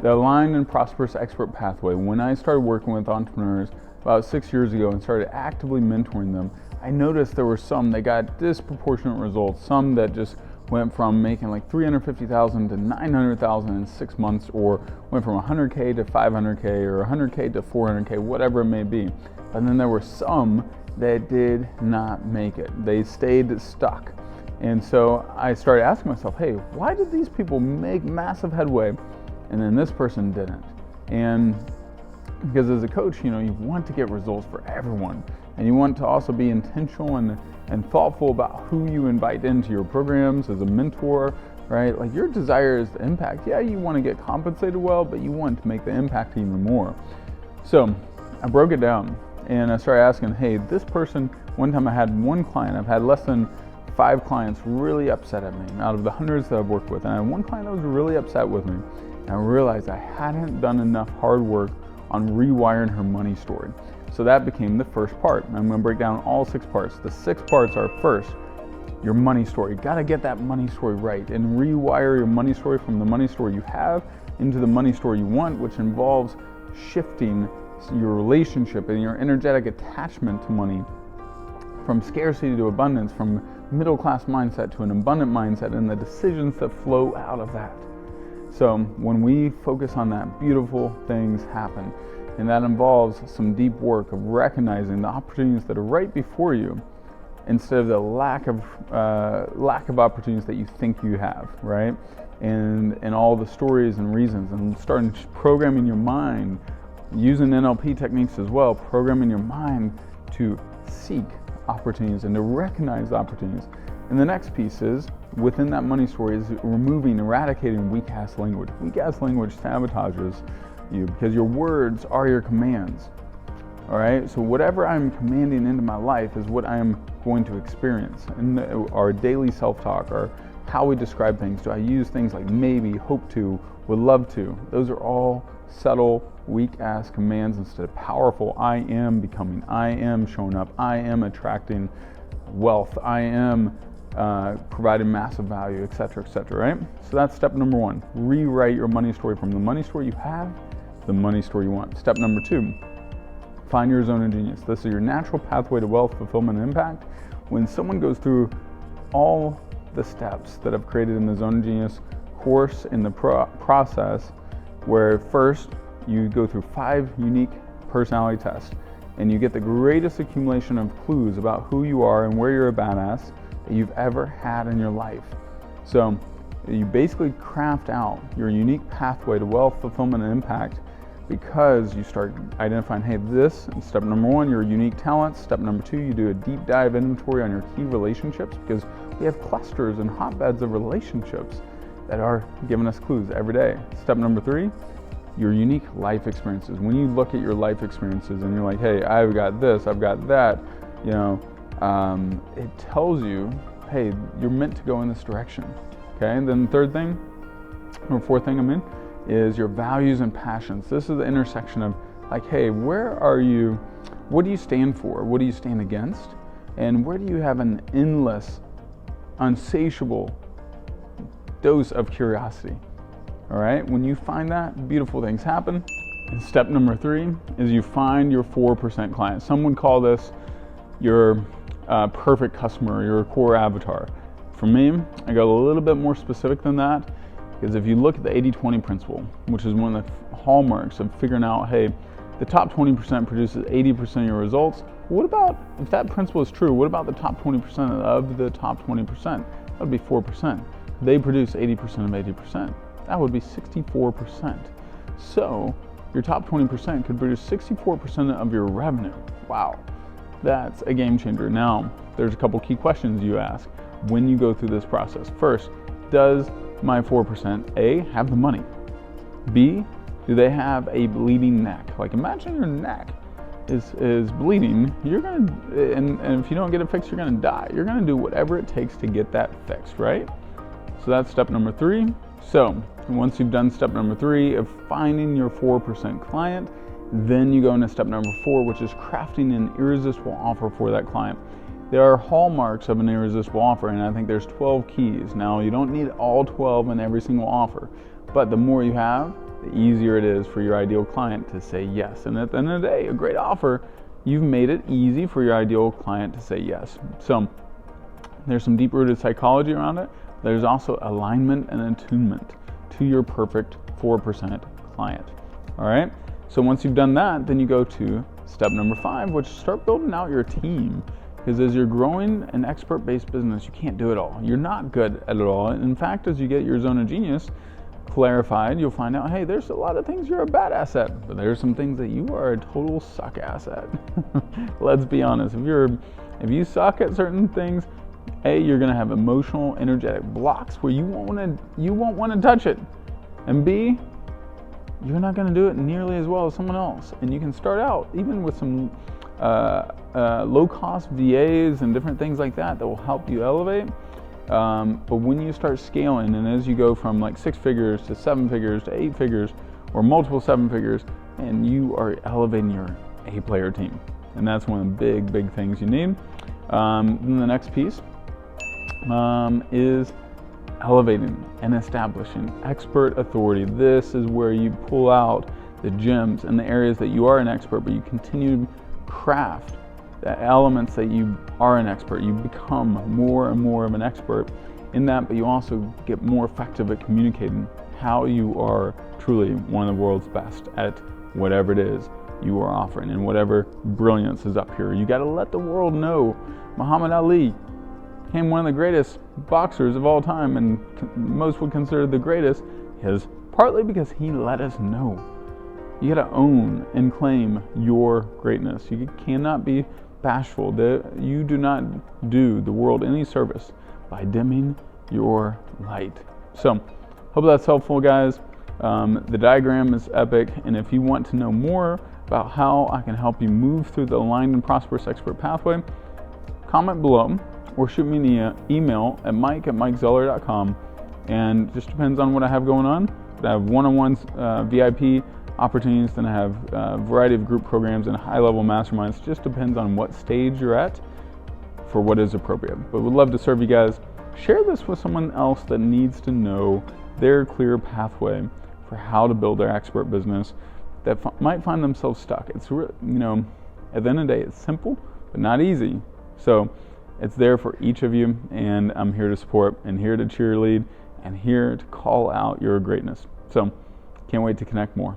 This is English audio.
The Aligned and Prosperous Expert Pathway. When I started working with entrepreneurs about 6 years ago and started actively mentoring them, I noticed there were some that got disproportionate results, some that just went from making like $350,000 to $900,000 in 6 months, or went from $100K to $500K or $100K to $400K, whatever it may be. But then there were some that did not make it. They stayed stuck. And so I started asking myself, hey, why did these people make massive headway and then this person didn't? And because as a coach, you want to get results for everyone, and you want to also be intentional and thoughtful about who you invite into your programs as a mentor, right? Like, your desire is the impact. Yeah, you want to get compensated well, but you want to make the impact even more. So I broke it down and I started asking, hey, this person, one time I had one client, I've had less than 5 clients really upset at me out of the hundreds that I've worked with, and I had one client that was really upset with me, and I realized I hadn't done enough hard work on rewiring her money story. So that became the first part. I'm going to break down all 6 parts. The 6 parts are: first, your money story. You got to get that money story right and rewire your money story from the money story you have into the money story you want, which involves shifting your relationship and your energetic attachment to money from scarcity to abundance, from middle class mindset to an abundant mindset, and the decisions that flow out of that. So when we focus on that, beautiful things happen. And that involves some deep work of recognizing the opportunities that are right before you, instead of the lack of opportunities that you think you have, right? And all the stories and reasons, and starting programming your mind, using NLP techniques as well, programming your mind to seek opportunities and to recognize opportunities. And the next piece is, within that money story, is eradicating weak-ass language. Weak-ass language sabotages you because your words are your commands. All right, so whatever I'm commanding into my life is what I am going to experience. And our daily self-talk, or how we describe things. Do I use things like maybe, hope to, would love to? Those are all subtle, weak-ass commands instead of powerful. I am becoming, I am showing up, I am attracting wealth, I am providing massive value, etc., right? So that's step number 1. Rewrite your money story from the money story you have to the money story you want. Step number 2, find your zone of genius. This is your natural pathway to wealth, fulfillment, and impact. When someone goes through all the steps that I've created in the Zone of Genius course, in the process, where first you go through 5 unique personality tests, and you get the greatest accumulation of clues about who you are and where you're a badass that you've ever had in your life. So you basically craft out your unique pathway to wealth, fulfillment, and impact, because you start identifying, hey, this, step number 1, your unique talents. Step number 2, you do a deep dive inventory on your key relationships, because we have clusters and hotbeds of relationships that are giving us clues every day. Step number 3, your unique life experiences. When you look at your life experiences and you're like, hey, I've got this, I've got that, it tells you, hey, you're meant to go in this direction. Okay, and then the third thing, or fourth thing is your values and passions. This is the intersection of, like, hey, where are you, what do you stand for, what do you stand against, and where do you have an endless, unsatiable dose of curiosity? All right, when you find that, beautiful things happen. And step number 3 is you find your 4% client. Some would call this your perfect customer, your core avatar. For me, I go a little bit more specific than that, because if you look at the 80-20 principle, which is one of the hallmarks of figuring out, hey, the top 20% produces 80% of your results. What about, if that principle is true, what about the top 20% of the top 20%? That would be 4%. They produce 80% of 80%. That would be 64%. So your top 20% could produce 64% of your revenue. Wow, that's a game changer. Now, there's a couple key questions you ask when you go through this process. First, does my 4% A, have the money? B, do they have a bleeding neck? Like, imagine your neck is bleeding. You're gonna, and if you don't get it fixed, you're gonna die. You're gonna do whatever it takes to get that fixed, right? So that's step number 3. So once you've done step number 3 of finding your 4% client, then you go into step number 4, which is crafting an irresistible offer for that client. There are hallmarks of an irresistible offer, and I think there's 12 keys. Now, you don't need all 12 in every single offer, but the more you have, the easier it is for your ideal client to say yes. And at the end of the day, a great offer, you've made it easy for your ideal client to say yes. So there's some deep-rooted psychology around it. There's also alignment and attunement to your perfect 4% client. All right? So once you've done that, then you go to step number 5, which is start building out your team. Because as you're growing an expert-based business, you can't do it all. You're not good at it all. In fact, as you get your zone of genius clarified, you'll find out, hey, there's a lot of things you're a badass at, but there's some things that you are a total suck ass at. Let's be honest. If you suck at certain things, A, you're gonna have emotional, energetic blocks where you won't want to touch it, and B, you're not gonna do it nearly as well as someone else. And you can start out even with some low-cost VAs and different things like that will help you elevate. But when you start scaling, and as you go from like 6 figures to 7 figures to 8 figures or multiple 7 figures, and you are elevating your A-player team. And that's one of the big things you need. Then the next piece is elevating and establishing expert authority. This is where you pull out the gems and the areas that you are an expert, but you continue to craft the elements that you are an expert. You become more and more of an expert in that, but you also get more effective at communicating how you are truly one of the world's best at whatever it is you are offering and whatever brilliance is up here. You got to let the world know Muhammad Ali became one of the greatest boxers of all time, and most would consider the greatest, is partly because he let us know. You got to own and claim your greatness. You cannot be bashful. You do not do the world any service by dimming your light. So, hope that's helpful, guys. The diagram is epic, and if you want to know more about how I can help you move through the aligned and prosperous expert pathway, comment below or shoot me an email at mike@mikezeller.com. And just depends on what I have going on. I have one-on-ones, VIP opportunities, then I have a variety of group programs and high-level masterminds. Just depends on what stage you're at for what is appropriate. But would love to serve you guys. Share this with someone else that needs to know their clear pathway for how to build their expert business that might find themselves stuck. It's, at the end of the day, it's simple, but not easy. So it's there for each of you, and I'm here to support and here to cheerlead and here to call out your greatness. So can't wait to connect more.